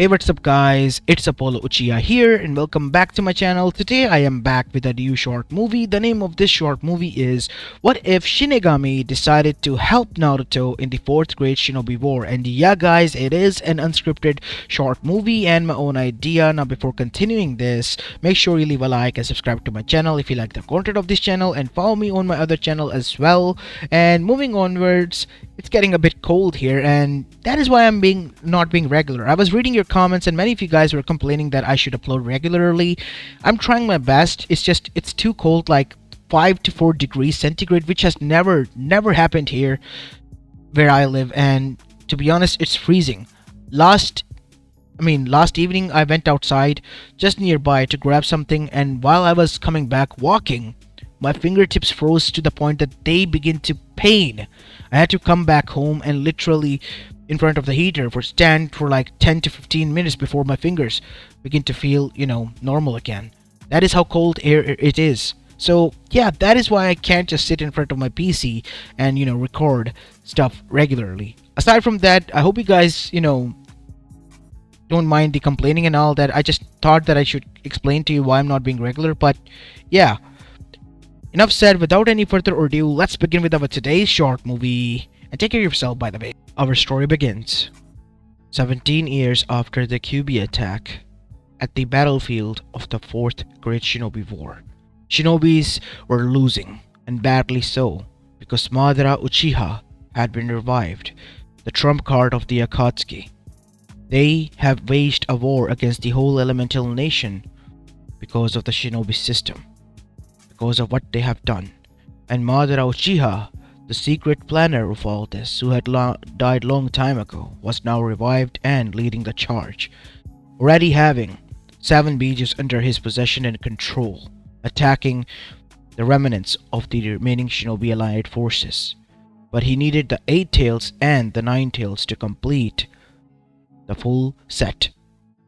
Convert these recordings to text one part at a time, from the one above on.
Hey, what's up guys, it's Apollo Uchiha here and welcome back to my channel. Today I am back with a new short movie. The name of this short movie is What If Shinigami Decided to Help Naruto in the 4th Great Shinobi War. And yeah guys, it is an unscripted short movie and my own idea. Now before continuing this, make sure you leave a like and subscribe to my channel if you like the content of this channel, and follow me on my other channel as well. And moving onwards, it's getting a bit cold here and that is why I'm not being regular. I was reading your comments and many of you guys were complaining that I should upload regularly. I'm trying my best. It's too cold, like 5 to 4 degrees centigrade, which has never happened here where I live, and to be honest, it's freezing. Last evening I went outside just nearby to grab something, and while I was coming back walking, my fingertips froze to the point that they began to pain. I had to come back home and literally in front of the heater stand for like 10 to 15 minutes before my fingers begin to feel, normal again. That is how cold air it is. So yeah, that is why I can't just sit in front of my PC and, record stuff regularly. Aside from that, I hope you guys, don't mind the complaining and all that. I just thought that I should explain to you why I'm not being regular, but yeah. Enough said. Without any further ado, let's begin with our today's short movie. And take care of yourself, by the way. Our story begins 17 years after the Kaguya attack at the battlefield of the 4th Great Shinobi War. Shinobis were losing, and badly so, because Madara Uchiha had been revived, the trump card of the Akatsuki. They have waged a war against the whole elemental nation because of the Shinobi system, because of what they have done. And Madara Uchiha, the secret planner of all this, who had died long time ago, was now revived and leading the charge, already having 7 beaches under his possession and control, attacking the remnants of the remaining Shinobi allied forces. But he needed the 8 tails and the 9 tails to complete the full set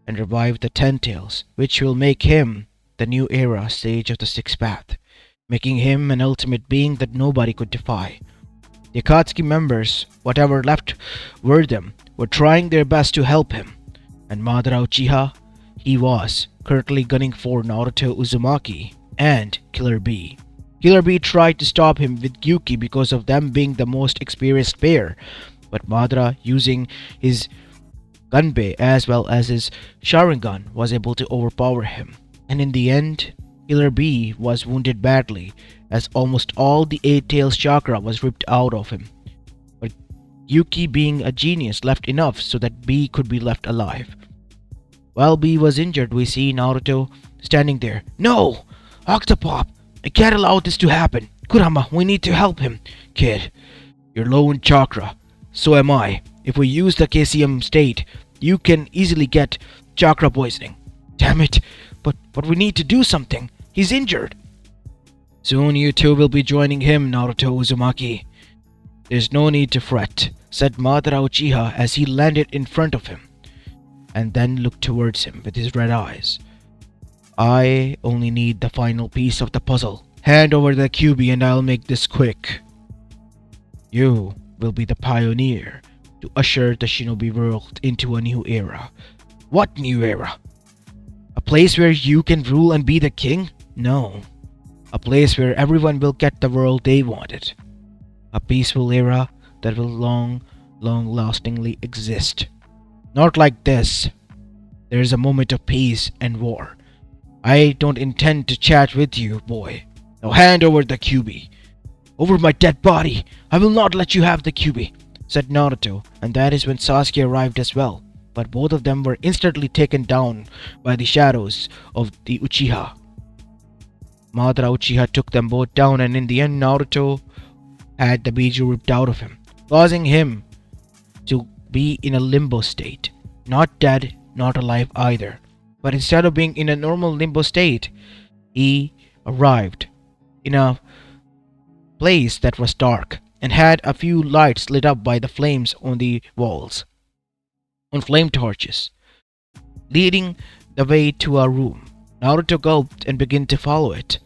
and revive the 10 tails, which will make him the new era sage of the 6th path, making him an ultimate being that nobody could defy. The Akatsuki members, whatever left were them, were trying their best to help him, and Madara Uchiha, he was currently gunning for Naruto Uzumaki and Killer Bee. Killer Bee tried to stop him with Yuki because of them being the most experienced pair, but Madara, using his Gunbei as well as his Sharingan, was able to overpower him, and in the end, Killer Bee was wounded badly, as almost all the 8 tails chakra was ripped out of him. But Yuki, being a genius, left enough so that Bee could be left alive. While Bee was injured, we see Naruto standing there. "No! Octopop! I can't allow this to happen! Kurama, we need to help him! Kid, you're low in chakra. So am I. If we use the KCM state, you can easily get chakra poisoning. Damn it! But we need to do something. He's injured." "Soon you two will be joining him, Naruto Uzumaki. There's no need to fret," said Madara Uchiha as he landed in front of him, and then looked towards him with his red eyes. "I only need the final piece of the puzzle. Hand over the Kyuubi and I'll make this quick. You will be the pioneer to usher the Shinobi world into a new era." "What new era? A place where you can rule and be the king? No. A place where everyone will get the world they wanted. A peaceful era that will long-lastingly exist. Not like this. There is a moment of peace and war. I don't intend to chat with you, boy. Now hand over the Kyuubi." "Over my dead body! I will not let you have the Kyuubi," said Naruto, and that is when Sasuke arrived as well. But both of them were instantly taken down by the shadows of the Uchiha. Madara Uchiha took them both down, and in the end Naruto had the biju ripped out of him, causing him to be in a limbo state. Not dead, not alive either. But instead of being in a normal limbo state, he arrived in a place that was dark and had a few lights lit up by the flames on the walls, on flame torches, leading the way to a room. Naruto gulped and began to follow it.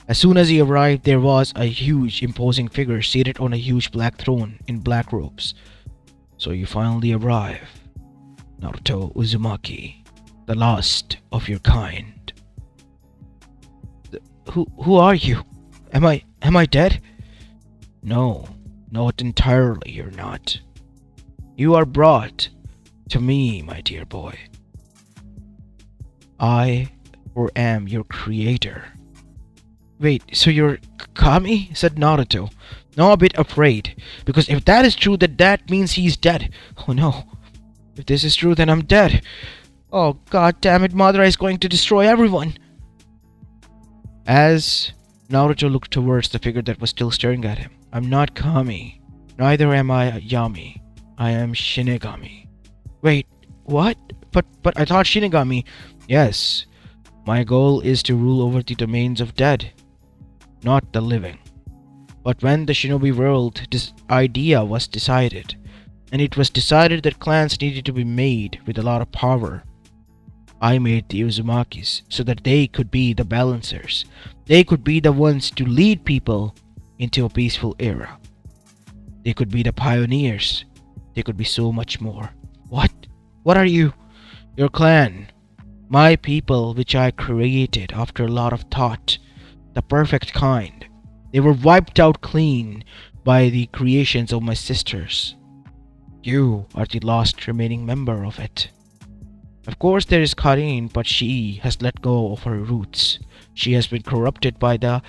As soon as he arrived, there was a huge, imposing figure seated on a huge black throne in black robes. "So you finally arrive. Naruto Uzumaki, the last of your kind. Who are you? Am I dead? No, not entirely you're not. You are brought to me, my dear boy. I or am your creator. Wait, so you're Kami? Said Naruto. Now a bit afraid, because if that is true, then that means he's dead. Oh no. If this is true, then I'm dead. Oh god damn it, Madara is going to destroy everyone. As Naruto looked towards the figure that was still staring at him. I'm not Kami. Neither am I Yami. I am Shinigami. Wait, what? But I thought Shinigami. Yes. My goal is to rule over the domains of dead, not the living. But when the Shinobi world this idea was decided, and it was decided that clans needed to be made with a lot of power, I made the Uzumakis so that they could be the balancers. They could be the ones to lead people into a peaceful era. They could be the pioneers. They could be so much more. What? What are you? Your clan. My people, which I created after a lot of thought. The perfect kind. They were wiped out clean by the creations of my sisters. You are the last remaining member of it. Of course there is Karin, but she has let go of her roots. She has been corrupted by the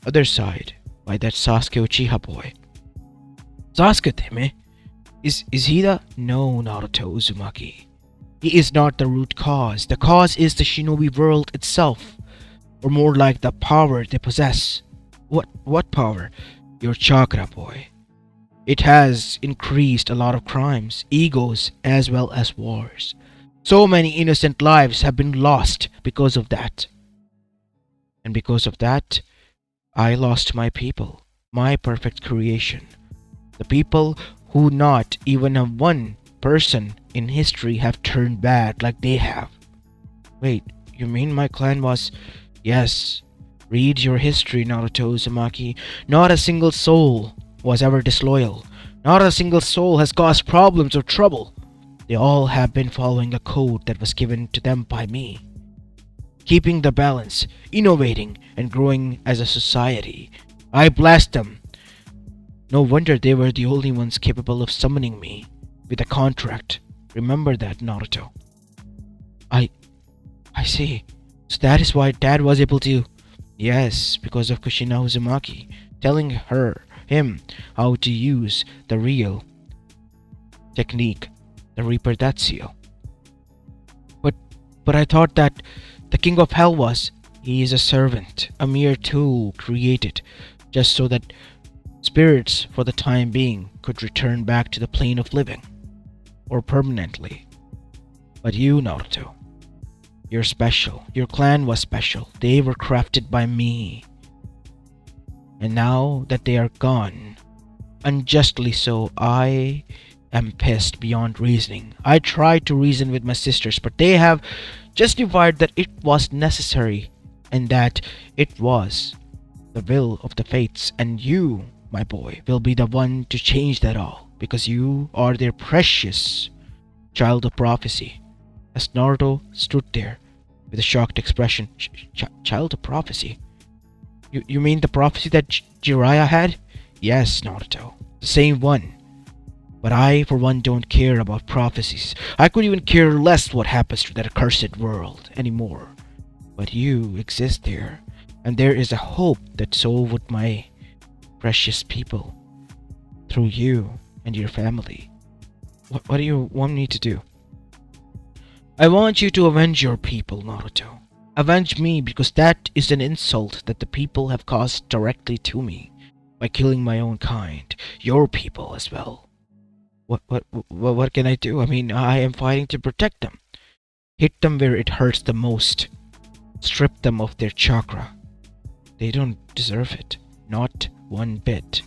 other side, by that Sasuke Uchiha boy. Sasuke Teme? Is he the... No, Naruto Uzumaki. He is not the root cause. The cause is the Shinobi world itself. Or more like the power they possess. What power? Your chakra, boy. It has increased a lot of crimes, egos, as well as wars. So many innocent lives have been lost because of that. And because of that, I lost my people, my perfect creation. The people who not even a one person in history have turned bad like they have. Wait, you mean my clan was... Yes, read your history, Naruto Uzumaki. Not a single soul was ever disloyal. Not a single soul has caused problems or trouble. They all have been following a code that was given to them by me. Keeping the balance, innovating, and growing as a society. I blessed them. No wonder they were the only ones capable of summoning me with a contract. Remember that, Naruto. I see. So that is why Dad was able to... Yes, because of Kushina Uzumaki telling him how to use the real technique, the Reaper Death Seal. But I thought that the King of Hell was... He is a servant, a mere tool created just so that spirits for the time being could return back to the plane of living. Or permanently. But you, Naruto, you're special. Your clan was special. They were crafted by me. And now that they are gone, unjustly so, I am pissed beyond reasoning. I tried to reason with my sisters, but they have justified that it was necessary and that it was the will of the fates. And you, my boy, will be the one to change that all, because you are their precious child of prophecy. As Naruto stood there with a shocked expression. Child of prophecy? You mean the prophecy that Jiraiya had? Yes, Naruto. The same one. But I, for one, don't care about prophecies. I could even care less what happens to that accursed world anymore. But you exist there, and there is a hope that so would my precious people. Through you and your family. What do you want me to do? I want you to avenge your people, Naruto. Avenge me, because that is an insult that the people have caused directly to me by killing my own kind, your people as well. What can I do? I mean, I am fighting to protect them. Hit them where it hurts the most. Strip them of their chakra. They don't deserve it. Not one bit.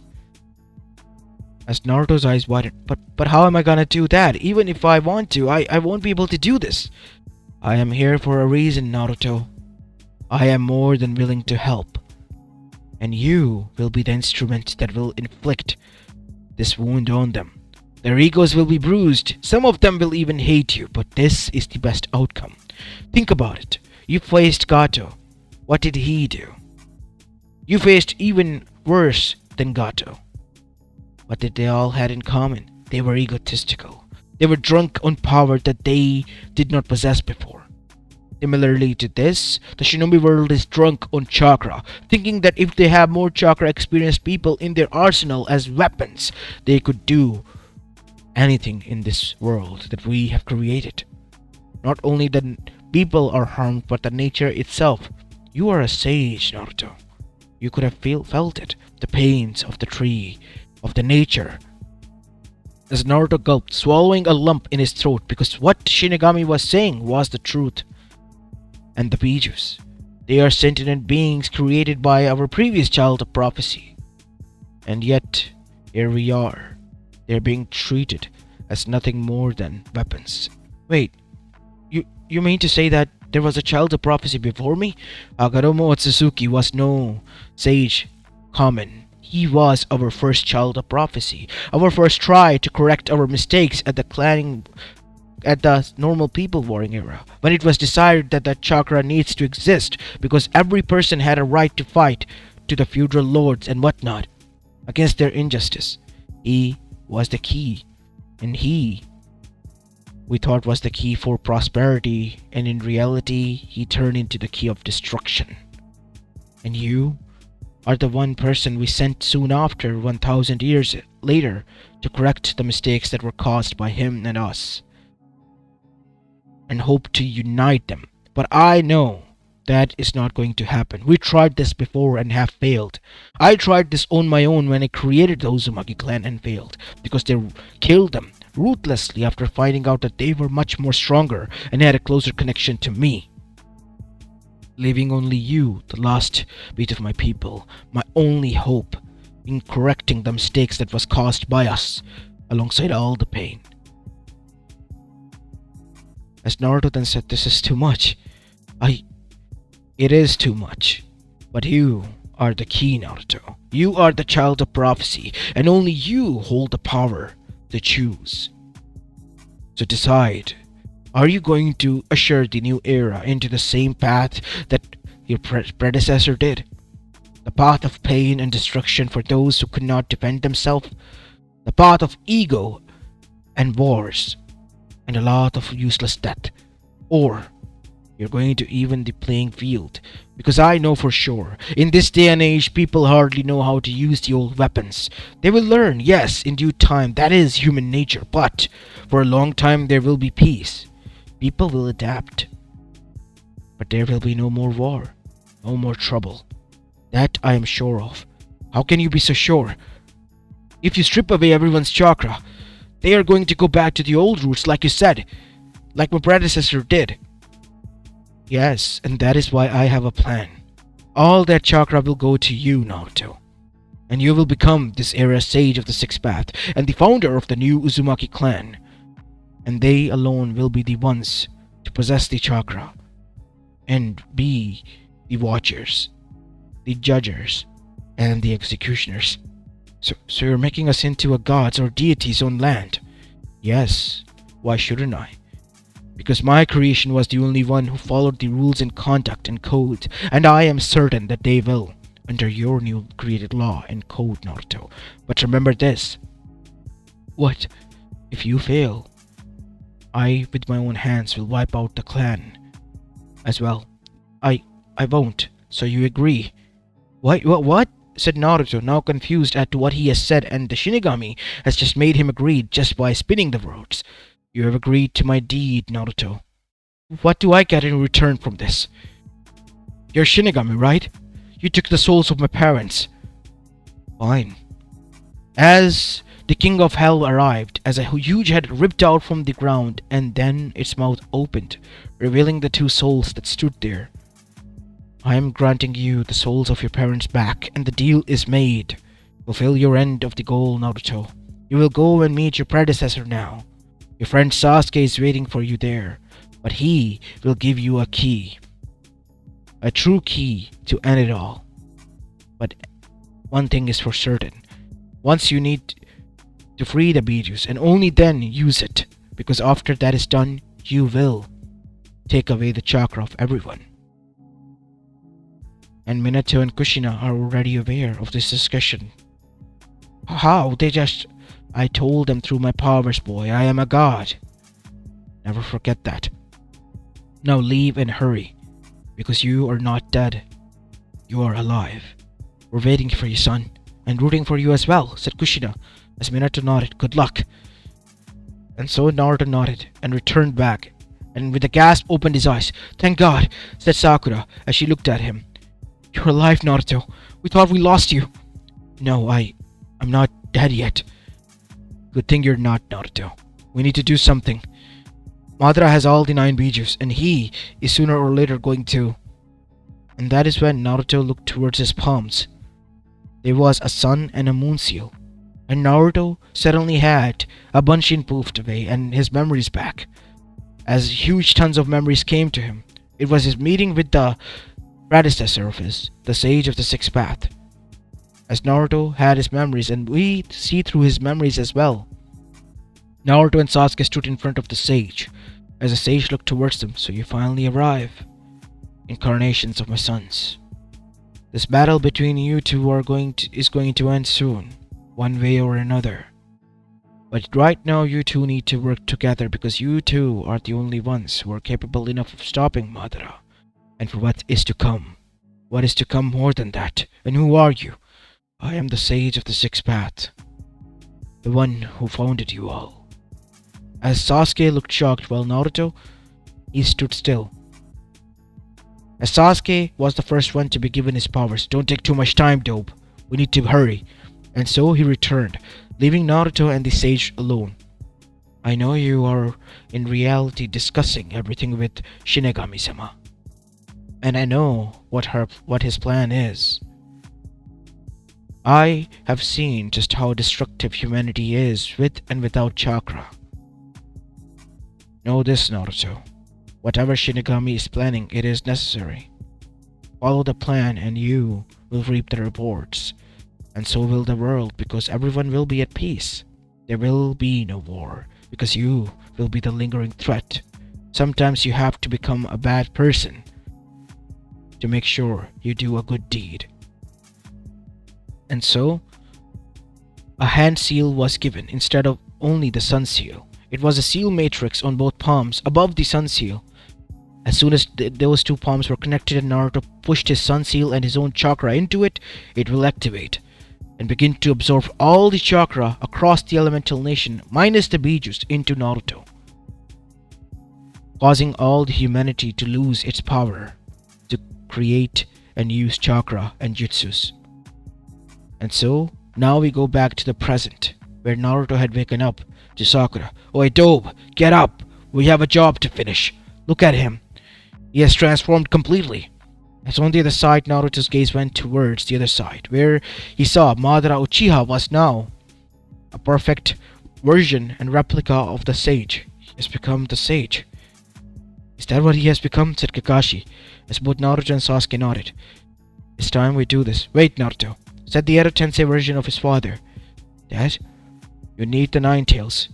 As Naruto's eyes widened, but how am I gonna do that? Even if I want to, I won't be able to do this. I am here for a reason, Naruto. I am more than willing to help. And you will be the instrument that will inflict this wound on them. Their egos will be bruised. Some of them will even hate you, but this is the best outcome. Think about it. You faced Gato. What did he do? You faced even worse than Gato. What did they all had in common? They were egotistical. They were drunk on power that they did not possess before. Similarly to this, the Shinobi world is drunk on chakra, thinking that if they have more chakra experienced people in their arsenal as weapons, they could do anything in this world that we have created. Not only the people are harmed, but the nature itself. You are a sage, Naruto. You could have felt it, the pains of the tree, of the nature. As Naruto gulped, swallowing a lump in his throat because what Shinigami was saying was the truth. And the Bijus. They are sentient beings created by our previous child of prophecy. And yet, here we are. They're being treated as nothing more than weapons. Wait, you mean to say that there was a child of prophecy before me? Agaromo Otsutsuki was no sage common. He was our first child of prophecy, our first try to correct our mistakes at the normal people warring era, when it was decided that the chakra needs to exist because every person had a right to fight to the feudal lords and whatnot against their injustice. He was the key, and we thought was the key for prosperity, and in reality he turned into the key of destruction. And you are the one person we sent soon after, 1,000 years later, to correct the mistakes that were caused by him and us, and hope to unite them. But I know that is not going to happen. We tried this before and have failed. I tried this on my own when I created the Uzumaki clan and failed, because they killed them ruthlessly after finding out that they were much more stronger and had a closer connection to me, leaving only you, the last bit of my people, my only hope in correcting the mistakes that was caused by us, alongside all the pain. As Naruto then said, this is too much. It is too much. But you are the key, Naruto. You are the child of prophecy, and only you hold the power to choose. So decide, are you going to usher the new era into the same path that your predecessor did? The path of pain and destruction for those who could not defend themselves? The path of ego and wars, and a lot of useless death? Or you're going to even the playing field? Because I know for sure, in this day and age, people hardly know how to use the old weapons. They will learn, yes, in due time, that is human nature, but for a long time there will be peace. People will adapt. But there will be no more war, no more trouble. That I am sure of. How can you be so sure? If you strip away everyone's chakra, they are going to go back to the old roots, like you said, like my predecessor did. Yes, and that is why I have a plan. All that chakra will go to you, Naruto. And you will become this era's sage of the Sixth Path and the founder of the new Uzumaki clan. And they alone will be the ones to possess the chakra and be the watchers, the judges, and the executioners. So you're making us into a gods or deities on land? Yes, why shouldn't I? Because my creation was the only one who followed the rules and conduct and code, and I am certain that they will, under your new created law and code, Naruto. But remember this. What if you fail? I, with my own hands, will wipe out the clan as well. I won't. So you agree? What? Said Naruto, now confused as to what he has said, and the Shinigami has just made him agree just by spinning the words. You have agreed to my deed, Naruto. What do I get in return from this? You're Shinigami, right? You took the souls of my parents. Fine. As the king of hell arrived, as a huge head ripped out from the ground, and then its mouth opened, revealing the two souls that stood there. I am granting you the souls of your parents back, and the deal is made. Fulfill your end of the goal, Naruto. You will go and meet your predecessor now. Your friend Sasuke is waiting for you there, but he will give you a key. A true key to end it all. But one thing is for certain. Once you need to free the Bijus and only then use it, because after that is done, you will take away the chakra of everyone. And Minato and Kushina are already aware of this discussion. How? I told them through my powers, boy. I am a god. Never forget that. Now leave and hurry, because you are not dead. You are alive. We're waiting for you, son, and rooting for you as well, said Kushina, as Minato nodded. Good luck. And so Naruto nodded and returned back, and with a gasp opened his eyes. Thank God, said Sakura as she looked at him. You're alive, Naruto. We thought we lost you. No, I'm not dead yet. Good thing you're not, Naruto. We need to do something. Madara has all the 9 Bijus, and he is sooner or later going to... And that is when Naruto looked towards his palms. There was a sun and a moon seal, and Naruto suddenly had a bunshin poofed away and his memories back. As huge tons of memories came to him, it was his meeting with the predecessor of his, the sage of the sixth path. As Naruto had his memories, and we see through his memories as well. Naruto and Sasuke stood in front of the sage, as the sage looked towards them. So you finally arrive, incarnations of my sons. This battle between you two is going to end soon, one way or another. But right now you two need to work together, because you two are the only ones who are capable enough of stopping Madara. And for what is to come. What is to come more than that? And who are you? I am the sage of the sixth path, the one who founded you all. As Sasuke looked shocked while Naruto, he stood still. As Sasuke was the first one to be given his powers. Don't take too much time, dope. We need to hurry. And so he returned, leaving Naruto and the sage alone. I know you are in reality discussing everything with Shinigami-sama. And I know what his plan is. I have seen just how destructive humanity is with and without chakra. Know this, Naruto. Whatever Shinigami is planning, it is necessary. Follow the plan and you will reap the rewards. And so will the world, because everyone will be at peace. There will be no war, because you will be the lingering threat. Sometimes you have to become a bad person to make sure you do a good deed. And so, a hand seal was given instead of only the sun seal. It was a seal matrix on both palms above the sun seal. As soon as those two palms were connected and Naruto pushed his sun seal and his own chakra into it, it will activate and begin to absorb all the chakra across the elemental nation minus the Bijus into Naruto, causing all the humanity to lose its power to create and use chakra and jutsus. And so, now we go back to the present, where Naruto had waken up to Sakura. Oi, dope, get up! We have a job to finish. Look at him. He has transformed completely. As on the other side, Naruto's gaze went towards the other side, where he saw Madara Uchiha was now a perfect version and replica of the sage. He has become the sage. Is that what he has become? Said Kakashi, as both Naruto and Sasuke nodded. It's time we do this. Wait, Naruto, said the Edo Tensei version of his father. Dad, you need the 9 tails.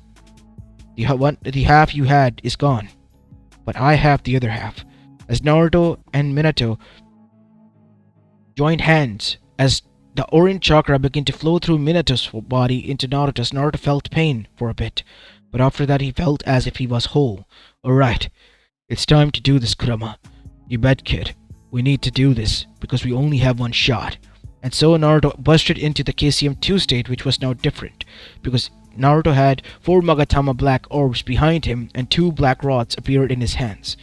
The half you had is gone, but I have the other half. As Naruto and Minato joined hands, as the orange chakra began to flow through Minato's body into Naruto's, Naruto felt pain for a bit, but after that he felt as if he was whole. Alright, it's time to do this, Kurama. You bet, kid. We need to do this, because we only have one shot. And so Naruto busted into the KCM2 state, which was now different, because Naruto had 4 Magatama black orbs behind him and 2 black rods appeared in his hands.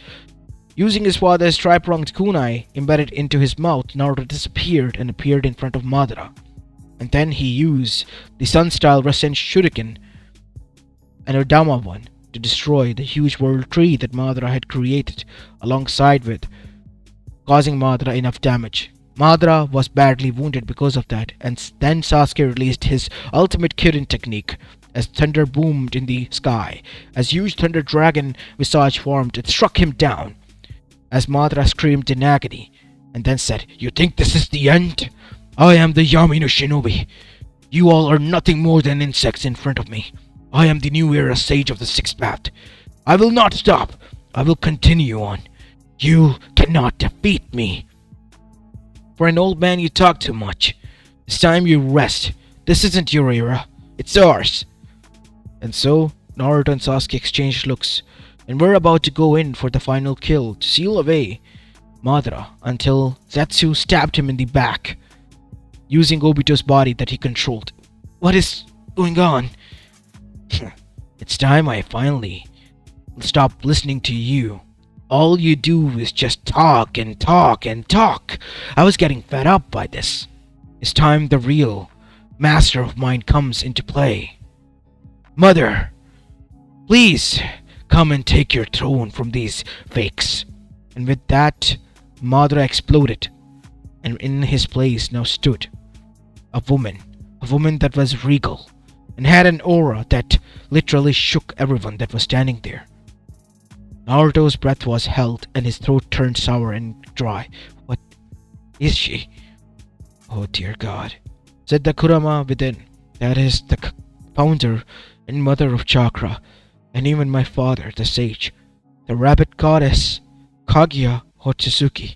Using his father's tri-pronged kunai embedded into his mouth, Naruto disappeared and appeared in front of Madara. And then he used the Sun-style Rasen Shuriken and Odama one to destroy the huge world tree that Madara had created alongside with, causing Madara enough damage. Madara was badly wounded because of that, and then Sasuke released his ultimate Kirin technique as thunder boomed in the sky. As huge thunder dragon visage formed, it struck him down. As Madara screamed in agony, and then said, "You think this is the end? I am the Yami no Shinobi." You all are nothing more than insects in front of me. I am the new era sage of the sixth path. I will not stop. I will continue on. You cannot defeat me. For an old man, you talk too much. It's time you rest. This isn't your era. It's ours. And so, Naruto and Sasuke exchanged looks, and were about to go in for the final kill to seal away Madara until Zetsu stabbed him in the back, using Obito's body that he controlled. What is going on? It's time I finally stop listening to you. All you do is just talk and talk and talk. I was getting fed up by this. It's time the real master of mine comes into play. Mother, please come and take your throne from these fakes. And with that, Madara exploded, and in his place now stood a woman that was regal and had an aura that literally shook everyone that was standing there. Naruto's breath was held and his throat turned sour and dry. What is she? Oh dear God, said the Kurama within. That is the founder and mother of chakra, and even my father, the sage, the rabbit goddess, Kaguya Otsutsuki.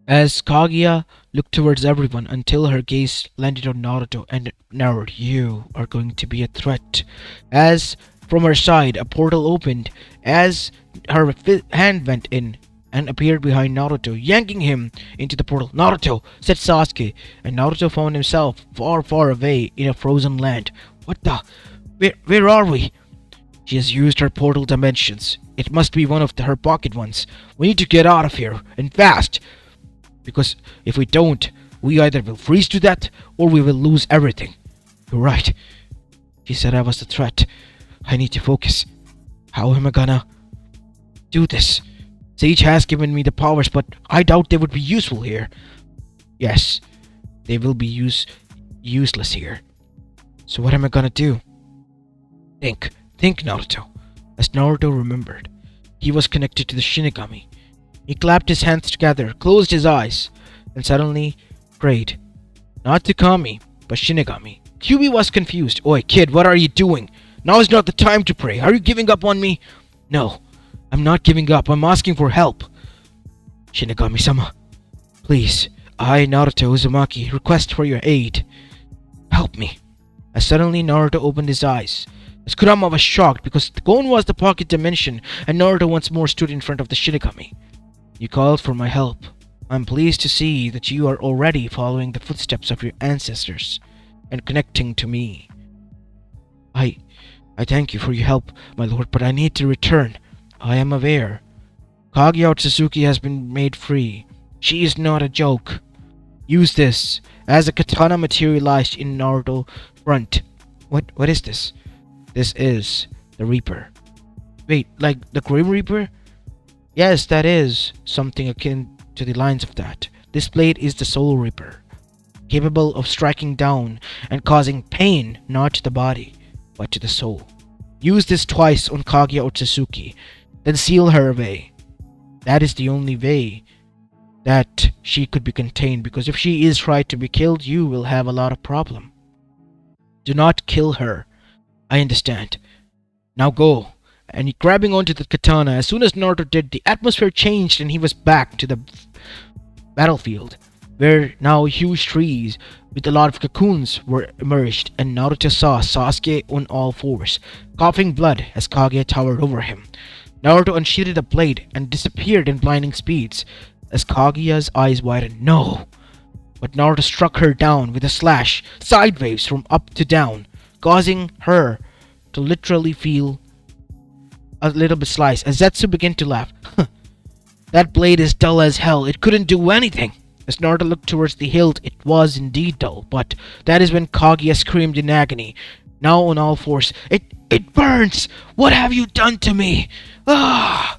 As Kaguya looked towards everyone until her gaze landed on Naruto and narrowed, you are going to be a threat. As from her side a portal opened, as her hand went in and appeared behind Naruto, yanking him into the portal. Naruto, said Sasuke, and Naruto found himself far away in a frozen land. What the? Where are we? She has used her portal dimensions. It must be one of her pocket ones. We need to get out of here, and fast. Because if we don't, we either will freeze to death, or we will lose everything. You're right. She said I was the threat. I need to focus. How am I gonna do this? Sage has given me the powers, but I doubt they would be useful here. Yes, they will be useless here. So what am I gonna do? Think, Naruto. As Naruto remembered, he was connected to the Shinigami. He clapped his hands together, closed his eyes, and suddenly prayed. Not to Kami, but Shinigami. Kyuubi was confused. Oi, kid, what are you doing? Now is not the time to pray. Are you giving up on me? No, I'm not giving up. I'm asking for help. Shinigami-sama, please, I, Naruto Uzumaki, request for your aid. Help me. As suddenly Naruto opened his eyes. As Kurama was shocked because Gon was the pocket dimension and Naruto once more stood in front of the Shinigami. You called for my help. I'm pleased to see that you are already following the footsteps of your ancestors and connecting to me. I thank you for your help, my lord, but I need to return. I am aware. Kaguya Otsutsuki has been made free. She is not a joke. Use this, as a katana materialized in Naruto's front. What is this? This is the Reaper. Wait, like the Grim Reaper? Yes, that is something akin to the lines of that. This blade is the Soul Reaper, capable of striking down and causing pain not to the body, but to the soul. Use this twice on Kaguya Otsutsuki, then seal her away. That is the only way that she could be contained, because if she is tried to be killed, you will have a lot of problem. Do not kill her. I understand. Now go. And grabbing onto the katana, as soon as Naruto did, the atmosphere changed and he was back to the battlefield, where now huge trees with a lot of cocoons were emerged, and Naruto saw Sasuke on all fours, coughing blood as Kaguya towered over him. Naruto unsheathed a blade and disappeared in blinding speeds as Kaguya's eyes widened. No! But Naruto struck her down with a slash, sideways from up to down, causing her to literally feel a little bit sliced, as Zetsu began to laugh. That blade is dull as hell. It couldn't do anything. As Naruto looked towards the hilt, it was indeed dull, but that is when Kaguya screamed in agony. Now on all fours, It burns! What have you done to me? Ah!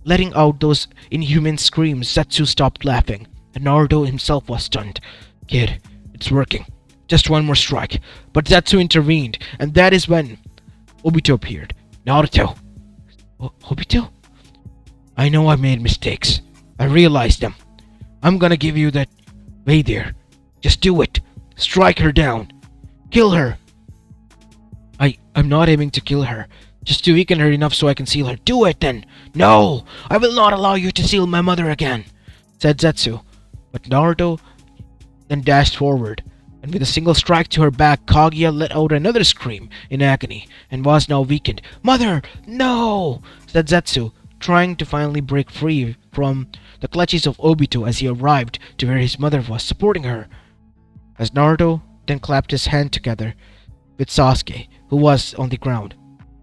Letting out those inhuman screams, Zetsu stopped laughing, and Naruto himself was stunned. Kid, it's working. Just one more strike. But Zetsu intervened, and that is when Obito appeared. Naruto. Obito? I know I made mistakes. I realized them. I'm gonna give you that way there. Just do it. Strike her down! Kill her! I'm not aiming to kill her. Just to weaken her enough so I can seal her. Do it then! No! I will not allow you to seal my mother again! Said Zetsu. But Naruto then dashed forward, and with a single strike to her back, Kaguya let out another scream in agony, and was now weakened. Mother! No! Said Zetsu, trying to finally break free from the clutches of Obito as he arrived to where his mother was, supporting her. As Naruto then clapped his hand together with Sasuke, who was on the ground.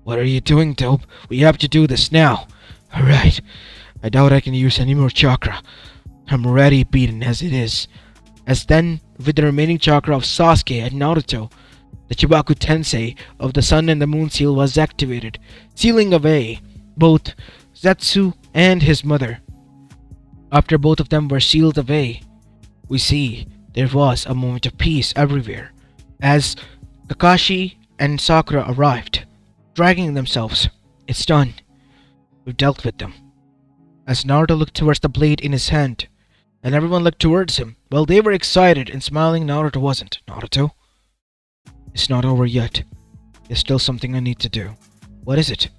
What are you doing, Dope? We have to do this now. Alright. I doubt I can use any more chakra. I'm already beaten as it is. As then, with the remaining chakra of Sasuke and Naruto, the Chibaku Tensei of the Sun and the Moon seal was activated, sealing away both Zetsu and his mother. After both of them were sealed away, we see there was a moment of peace everywhere, as Kakashi and Sakura arrived, dragging themselves. It's done. We've dealt with them. As Naruto looked towards the blade in his hand, and everyone looked towards him, while they were excited and smiling, Naruto wasn't. Naruto? It's not over yet. There's still something I need to do. What is it?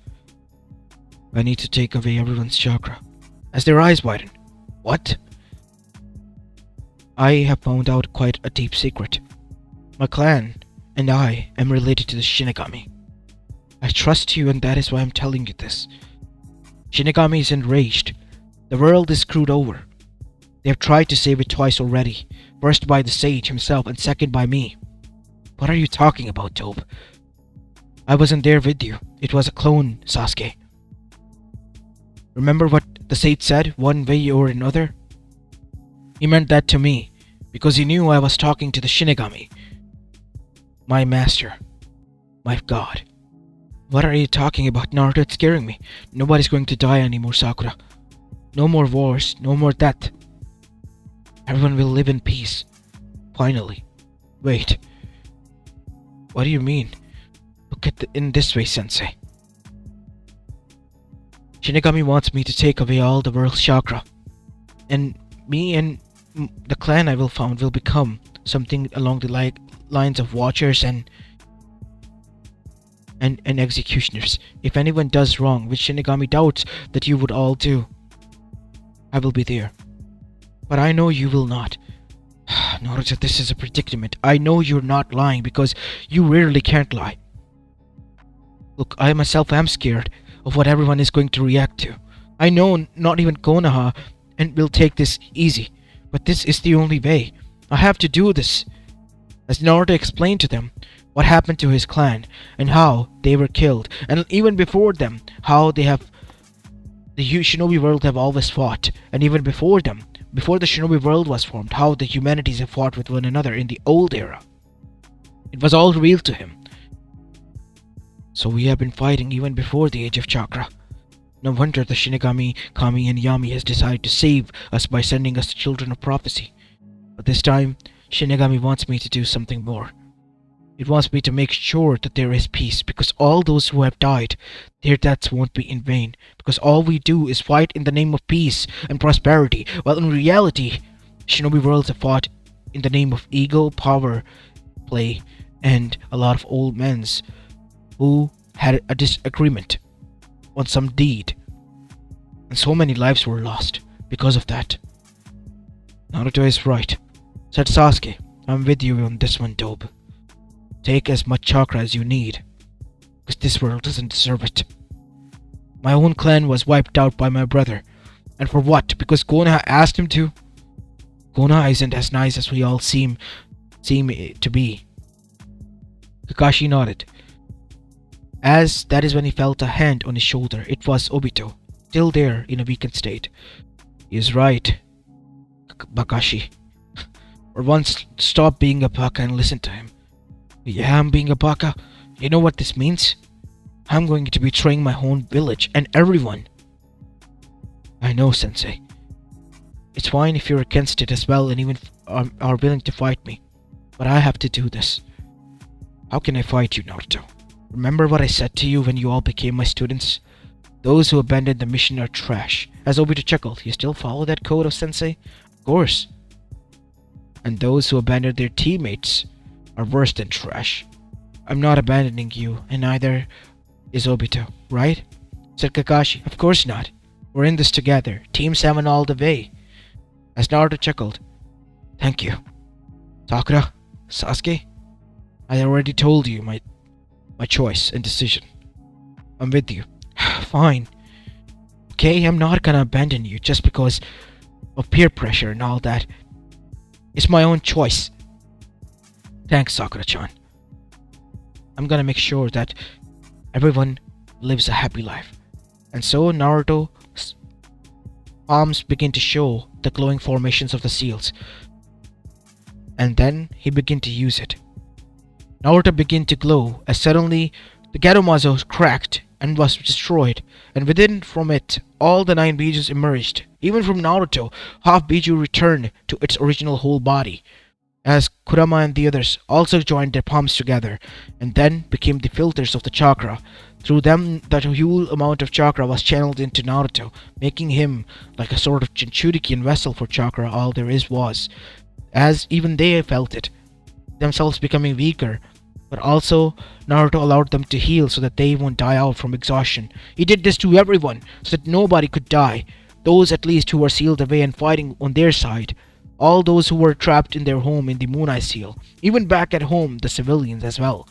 I need to take away everyone's chakra. As their eyes widen. What? I have found out quite a deep secret. My clan and I am related to the Shinigami. I trust you, and that is why I'm telling you this. Shinigami is enraged. The world is screwed over. They have tried to save it twice already. First by the sage himself, and second by me. What are you talking about, Dope? I wasn't there with you. It was a clone, Sasuke. Remember what the sage said, one way or another? He meant that to me, because he knew I was talking to the Shinigami. My master. My god. What are you talking about, Naruto? It's scaring me. Nobody's going to die anymore, Sakura. No more wars, no more death. Everyone will live in peace. Finally. Wait. What do you mean? Look at it in this way, Sensei. Shinigami wants me to take away all the world's chakra. And me and the clan I will found will become something along the lines of watchers and executioners. If anyone does wrong, which Shinigami doubts that you would all do, I will be there. But I know you will not. Naruto, this is a predicament. I know you're not lying because you rarely can't lie. Look, I myself am scared of what everyone is going to react to. I know not even Konoha and will take this easy, but this is the only way. I have to do this. As Naruto explained to them what happened to his clan and how they were killed, and even before them, how the Shinobi world have always fought, and even before them, before the Shinobi world was formed, how the humanities have fought with one another in the old era. It was all revealed to him. So we have been fighting even before the Age of Chakra. No wonder the Shinigami, Kami and Yami has decided to save us by sending us the Children of Prophecy. But this time, Shinigami wants me to do something more. It wants me to make sure that there is peace, because all those who have died, their deaths won't be in vain, because all we do is fight in the name of peace and prosperity, while in reality, Shinobi worlds have fought in the name of ego, power, play, and a lot of old men's who had a disagreement on some deed, and so many lives were lost because of that. Naruto is right, said Sasuke. I'm with you on this one, Dope. Take as much chakra as you need, because this world doesn't deserve it. My own clan was wiped out by my brother, and for what? Because Konoha asked him to? Konoha isn't as nice as we all seem to be. Kakashi nodded. As that is when he felt a hand on his shoulder. It was Obito, still there in a weakened state. He is right, Kakashi. For once, stop being a baka and listen to him. Yeah, I'm being a baka. You know what this means? I'm going to be betraying my own village and everyone. I know, Sensei. It's fine if you're against it as well and even are willing to fight me. But I have to do this. How can I fight you, Naruto? Remember what I said to you when you all became my students? Those who abandoned the mission are trash. As Obito chuckled, you still follow that code of Sensei? Of course. and those who abandon their teammates are worse than trash. I'm not abandoning you, and neither is Obito, right? Said Kakashi. Of course not. We're in this together. Team 7 all the way. As Naruto chuckled. Thank you. Sakura, Sasuke, I already told you my choice and decision. I'm with you. Fine. Okay, I'm not gonna abandon you just because of peer pressure and all that. It's my own choice. Thanks, Sakura-chan. I'm gonna make sure that everyone lives a happy life. And so Naruto's palms begin to show the glowing formations of the seals. And then he began to use it. Naruto began to glow as suddenly the Garumazo cracked and was destroyed, and within from it all the 9 Bijus emerged. Even from Naruto, half Biju returned to its original whole body, as Kurama and the others also joined their palms together, and then became the filters of the chakra. Through them, that huge amount of chakra was channeled into Naruto, making him like a sort of Jinchurikin vessel for chakra all there is was, as even they felt it, themselves becoming weaker. But also, Naruto allowed them to heal so that they won't die out from exhaustion. He did this to everyone, so that nobody could die. Those at least who were sealed away and fighting on their side. All those who were trapped in their home in the Moon Eye Seal. Even back at home, the civilians as well.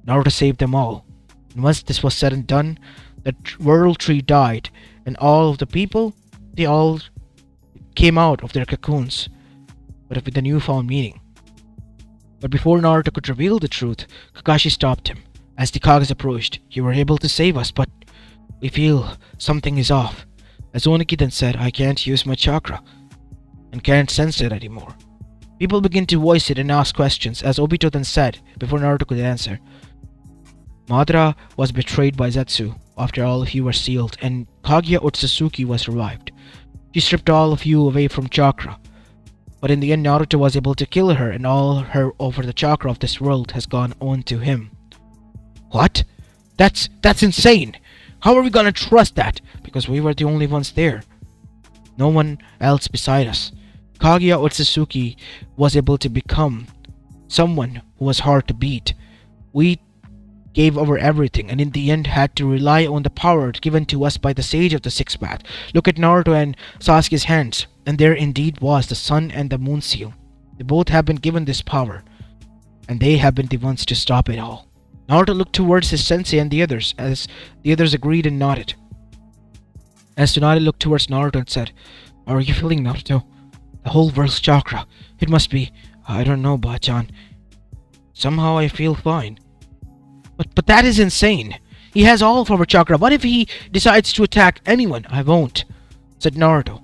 Naruto saved them all. And once this was said and done, the world tree died, and all of the people, they all came out of their cocoons, but with a newfound meaning. But before Naruto could reveal the truth, Kakashi stopped him. As the Kages approached, you were able to save us, but we feel something is off. As Oniki then said, I can't use my chakra, and can't sense it anymore. People began to voice it and ask questions, as Obito then said, before Naruto could answer. Madara was betrayed by Zetsu after all of you were sealed, and Kaguya Otsutsuki was revived. She stripped all of you away from chakra. But in the end, Naruto was able to kill her, and all her over the chakra of this world has gone on to him. What? That's insane! How are we gonna trust that? Because we were the only ones there. No one else beside us. Kaguya Otsutsuki was able to become someone who was hard to beat. We gave over everything, and in the end had to rely on the power given to us by the Sage of the Sixth Path. Look at Naruto and Sasuke's hands, and there indeed was the Sun and the Moon Seal. They both have been given this power, and they have been the ones to stop it all. Naruto looked towards his sensei and the others, as the others agreed and nodded. As Tsunade looked towards Naruto and said, how are you feeling, Naruto? The whole world's chakra. It must be, I don't know, Bachan. Somehow I feel fine. But that is insane. He has all of our chakra. What if he decides to attack anyone? I won't, said Naruto.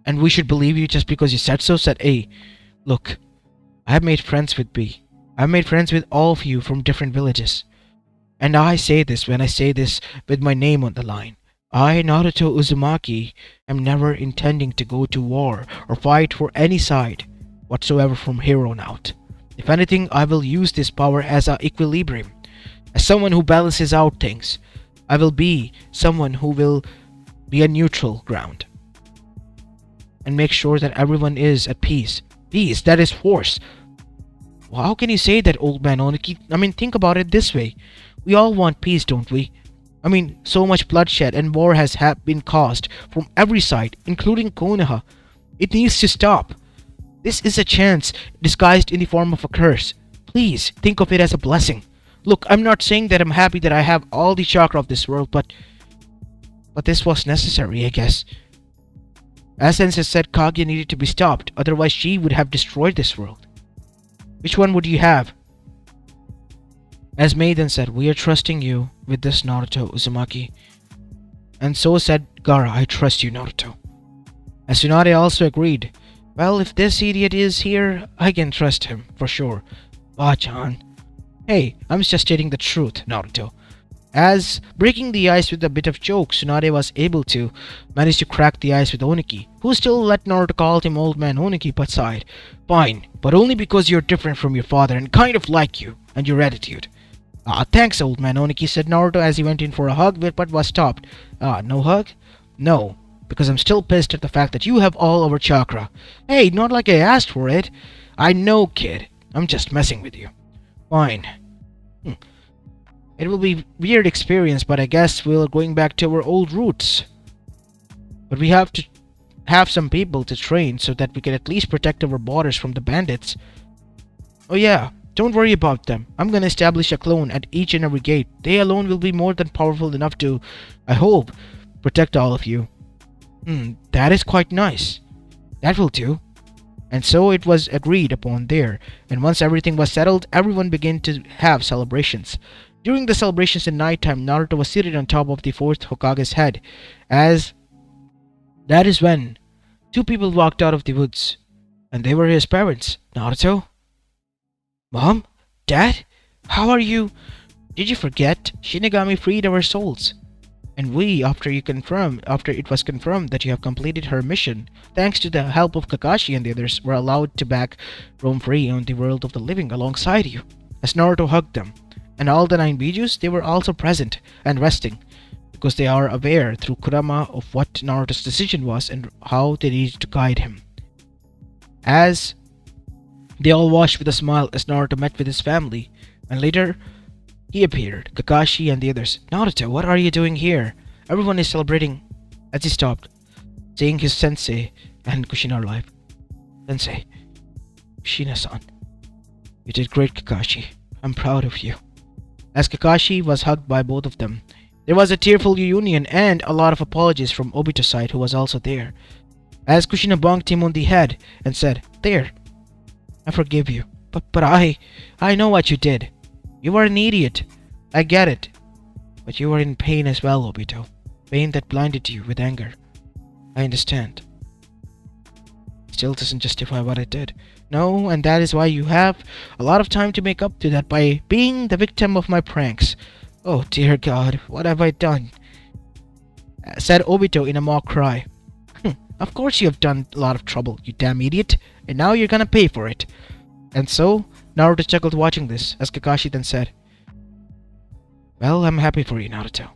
And we should believe you just because you said so, said A. Look, I have made friends with B. I have made friends with all of you from different villages. And I say this when I say this with my name on the line. I, Naruto Uzumaki, am never intending to go to war or fight for any side whatsoever from here on out. If anything, I will use this power as an equilibrium, as someone who balances out things. I will be someone who will be a neutral ground and make sure that everyone is at peace. Peace, that is force. Well, how can you say that, old man Oniki? I mean, think about it this way. We all want peace, don't we? I mean, so much bloodshed and war has been caused from every side, including Konoha. It needs to stop. This is a chance disguised in the form of a curse. Please, think of it as a blessing. Look, I'm not saying that I'm happy that I have all the chakra of this world, but this was necessary, I guess. As Sensei said, Kaguya needed to be stopped, otherwise she would have destroyed this world. Which one would you have? As Mei then said, we are trusting you with this, Naruto Uzumaki. And so said Gaara, I trust you, Naruto. As Tsunade also agreed, well, if this idiot is here, I can trust him, for sure. Bachan. Hey, I'm just stating the truth, Naruto. As breaking the ice with a bit of joke, Tsunade was able to manage to crack the ice with Oniki, who still let Naruto call him Old Man Oniki but sighed. Fine, but only because you're different from your father and kind of like you, and your attitude. Thanks, Old Man Oniki, said Naruto as he went in for a hug but was stopped. No hug? No. because I'm still pissed at the fact that you have all our chakra. Hey, not like I asked for it. I know, kid. I'm just messing with you. Fine. Hmm. It will be weird experience, but I guess we're going back to our old roots. But we have to have some people to train so that we can at least protect our borders from the bandits. Oh yeah, don't worry about them. I'm gonna establish a clone at each and every gate. They alone will be more than powerful enough to, I hope, protect all of you. That is quite nice. That will do. And so it was agreed upon there, and once everything was settled, everyone began to have celebrations. During the celebrations in nighttime, Naruto was seated on top of the fourth Hokage's head, as that is when two people walked out of the woods, and they were his parents. Naruto? Mom? Dad? How are you? Did you forget? Shinigami freed our souls. And we, after it was confirmed that you have completed her mission, thanks to the help of Kakashi and the others, were allowed to back roam free on the world of the living alongside you. As Naruto hugged them, and all the 9 Bijus, they were also present and resting, because they are aware through Kurama of what Naruto's decision was and how they needed to guide him. As they all watched with a smile as Naruto met with his family, and later he appeared, Kakashi and the others. Naruto, what are you doing here? Everyone is celebrating. As he stopped, seeing his sensei and Kushina alive. Sensei, Kushina-san, you did great, Kakashi. I'm proud of you. As Kakashi was hugged by both of them, there was a tearful reunion and a lot of apologies from Obito's side, who was also there. As Kushina bonked him on the head and said, There, I forgive you. But I know what you did. You are an idiot. I get it. But you are in pain as well, Obito. Pain that blinded you with anger. I understand. Still doesn't justify what I did. No, and that is why you have a lot of time to make up to that by being the victim of my pranks. Oh dear God, what have I done? Said Obito in a mock cry. Of course you have done a lot of trouble, you damn idiot, and now you're gonna pay for it. And so, Naruto chuckled watching this, as Kakashi then said, Well, I'm happy for you, Naruto.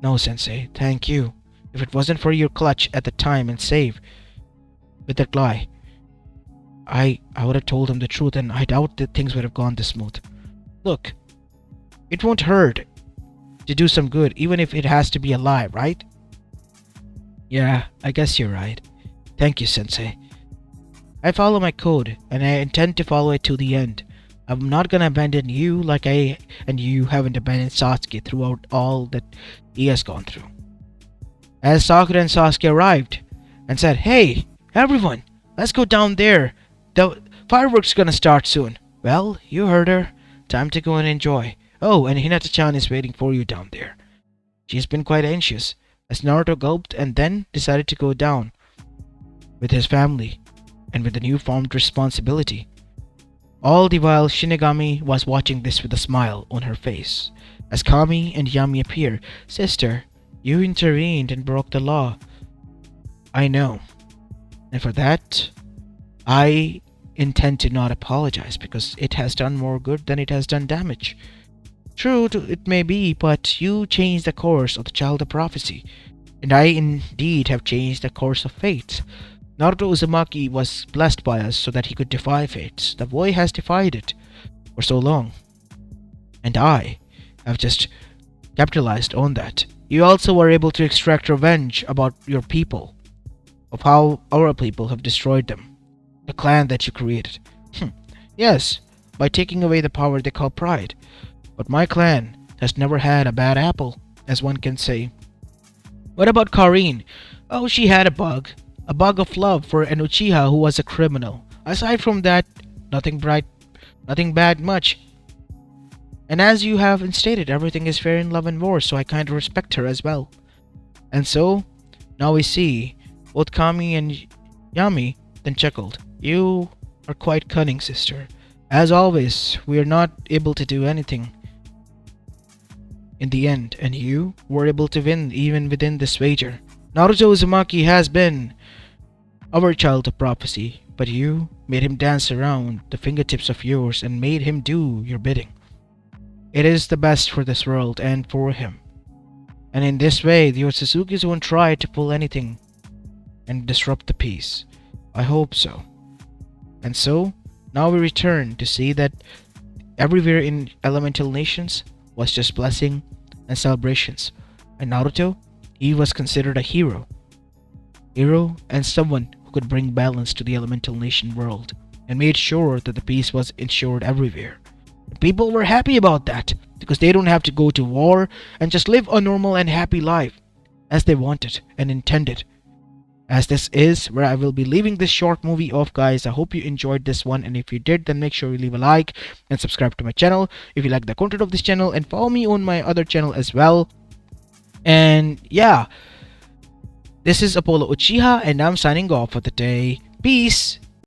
No, Sensei, thank you. If it wasn't for your clutch at the time and save with that lie, I would have told him the truth, and I doubt that things would have gone this smooth. Look, it won't hurt to do some good, even if it has to be a lie, right? Yeah, I guess you're right. Thank you, Sensei. I follow my code, and I intend to follow it to the end. I'm not gonna abandon you like I and you haven't abandoned Sasuke throughout all that he has gone through. As Sakura and Sasuke arrived and said, Hey, everyone, let's go down there. The fireworks gonna start soon. Well, you heard her. Time to go and enjoy. Oh, and Hinata-chan is waiting for you down there. She's been quite anxious, as Naruto gulped and then decided to go down with his family and with a newfound responsibility. All the while, Shinigami was watching this with a smile on her face. As Kami and Yami appear, Sister, you intervened and broke the law. I know. And for that, I intend to not apologize, because it has done more good than it has done damage. True, it may be, but you changed the course of the Child of Prophecy, and I indeed have changed the course of fate. Naruto Uzumaki was blessed by us so that he could defy fate. The boy has defied it for so long, and I have just capitalized on that. You also were able to extract revenge about your people, of how our people have destroyed them, the clan that you created. Yes, by taking away the power they call pride. But my clan has never had a bad apple, as one can say. What about Karin? Oh, she had a bug of love for an Uchiha who was a criminal. Aside from that, nothing bad much. And as you have stated, everything is fair in love and war, so I kind of respect her as well. And so, now we see, both Kami and Yami then chuckled. You are quite cunning, sister. As always, we are not able to do anything in the end, and you were able to win even within this wager. Naruto Uzumaki has been our Child of Prophecy, but you made him dance around the fingertips of yours and made him do your bidding. It is the best for this world and for him. And in this way, the Otsuzukis won't try to pull anything and disrupt the peace. I hope so. And so, now we return to see that everywhere in elemental nations was just blessing and celebrations. And Naruto, he was considered a hero. Hero and someone who could bring balance to the elemental nation world and made sure that the peace was ensured everywhere. People were happy about that because they don't have to go to war and just live a normal and happy life as they wanted and intended. As this is where I will be leaving this short movie off, guys. I hope you enjoyed this one, and if you did, then make sure you leave a like and subscribe to my channel if you like the content of this channel, and follow me on my other channel as well. And yeah, this is Apollo Uchiha, and I'm signing off for the day. Peace.